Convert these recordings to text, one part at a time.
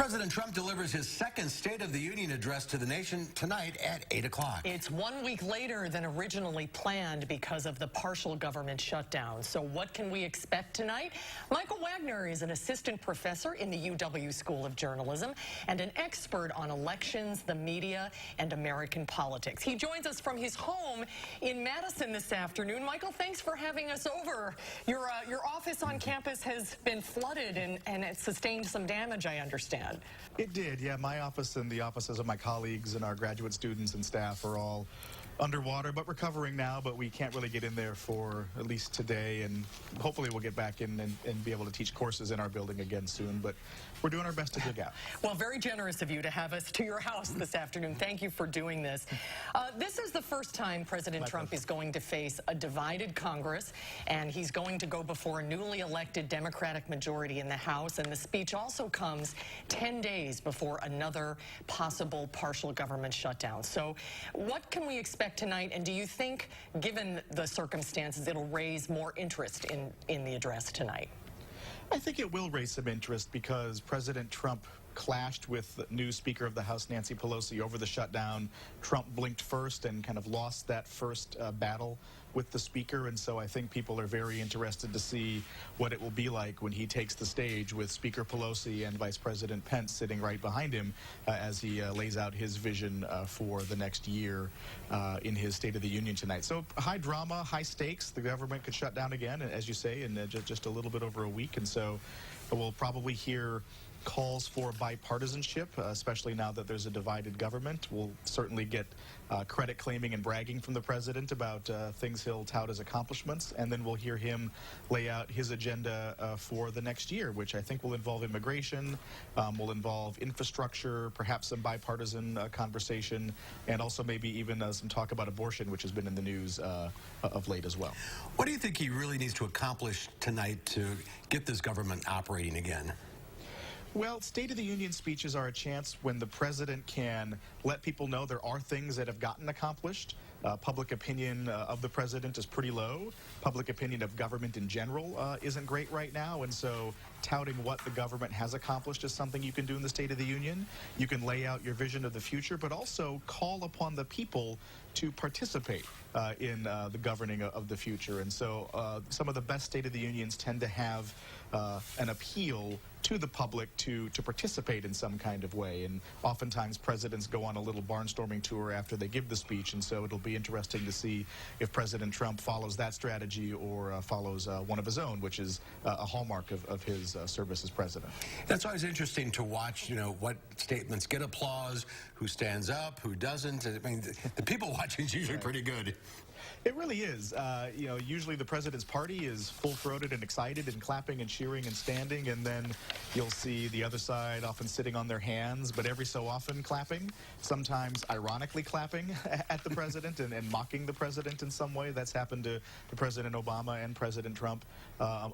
President Trump delivers his second State of the Union address to the nation tonight at 8 o'clock. It's 1 week later than originally planned because of the partial government shutdown. So what can we expect tonight? Michael Wagner is an assistant professor in the UW School of Journalism and an expert on elections, the media, and American politics. He joins us from his home in Madison this afternoon. Michael, thanks for having us over. Your office on campus has been flooded and it sustained some damage, I understand. It did, yeah. My office and the offices of my colleagues and our graduate students and staff are all underwater, but recovering now, but we can't really get in there for at least today, and hopefully we'll get back in and be able to teach courses in our building again soon, but we're doing our best to dig out. Well, very generous of you to have us to your house this afternoon. Thank you for doing this. This is the first time President Trump is going to face a divided Congress, and he's going to go before a newly elected Democratic majority in the House, and the speech also comes 10 days before another possible partial government shutdown. So what can we expect tonight, and do you think, given the circumstances, it'll raise more interest in the address tonight? I think it will raise some interest because President Trump clashed with the new Speaker of the House, Nancy Pelosi, over the shutdown. Trump blinked first and kind of lost that first battle with the Speaker, and so I think people are very interested to see what it will be like when he takes the stage with Speaker Pelosi and Vice President Pence sitting right behind him as he lays out his vision for the next year in his State of the Union tonight. So high drama, high stakes. The government could shut down again, as you say, in just a little bit over a week, and so we'll probably hear calls for bipartisanship, especially now that there's a divided government. We'll certainly get credit claiming and bragging from the president about things he'll tout as accomplishments, and then we'll hear him lay out his agenda for the next year, which I think will involve immigration, will involve infrastructure, perhaps some bipartisan conversation, and also maybe even some talk about abortion, which has been in the news of late as well. What do you think he really needs to accomplish tonight to get this government operating again? Well, State of the Union speeches are a chance when the president can let people know there are things that have gotten accomplished. Public opinion of the president is pretty low. Public opinion of government in general isn't great right now, and so touting what the government has accomplished is something you can do in the State of the Union. You can lay out your vision of the future, but also call upon the people to participate in the governing of the future. And so some of the best State of the Unions tend to have an appeal to the public to participate in some kind of way. And oftentimes presidents go on a little barnstorming tour after they give the speech, and so it'll be interesting to see if President Trump follows that strategy or follows one of his own, which is a hallmark of his service as president. That's always interesting to watch, you know, what statements get applause, who stands up, who doesn't. I mean, the people watching is usually pretty good. It really is. You know, usually the president's party is full-throated and excited and clapping and cheering and standing, and then you'll see the other side often sitting on their hands, but every so often clapping, sometimes ironically clapping at the president and mocking the president in some way. That's happened to President Obama and President Trump,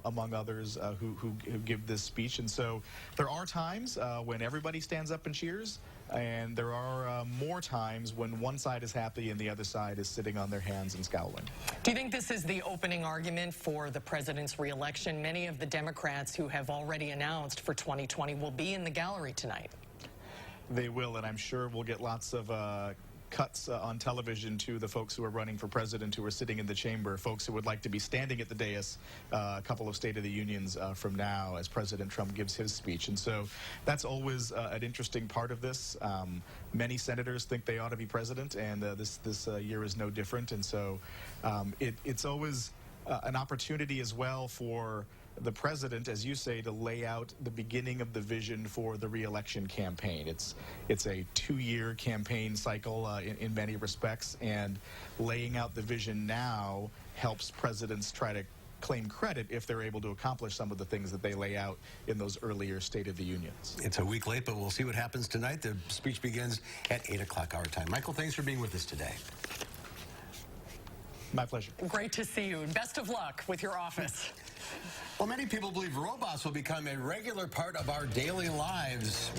among others, who give this speech. And so there are times when everybody stands up and cheers, and there are more times when one side is happy and the other side is sitting on their hands and scowling. Do you think this is the opening argument for the president's reelection? Many of the Democrats who have already announced for 2020 will be in the gallery tonight. They will, and I'm sure we'll get lots of cuts on television to the folks who are running for president who are sitting in the chamber, folks who would like to be standing at the dais a couple of State of the Unions from now as President Trump gives his speech. And so that's always an interesting part of this. Many senators think they ought to be president, and this year is no different. And so it's always an opportunity as well for the president, as you say, to lay out the beginning of the vision for the re-election campaign. It's a 2-year campaign cycle in many respects, and laying out the vision now helps presidents try to claim credit if they're able to accomplish some of the things that they lay out in those earlier State of the Unions. It's a week late, but we'll see what happens tonight. The speech begins at 8 o'clock our time. Michael, thanks for being with us today. My pleasure. Great to see you. Best of luck with your office. Well, many people believe robots will become a regular part of our daily lives.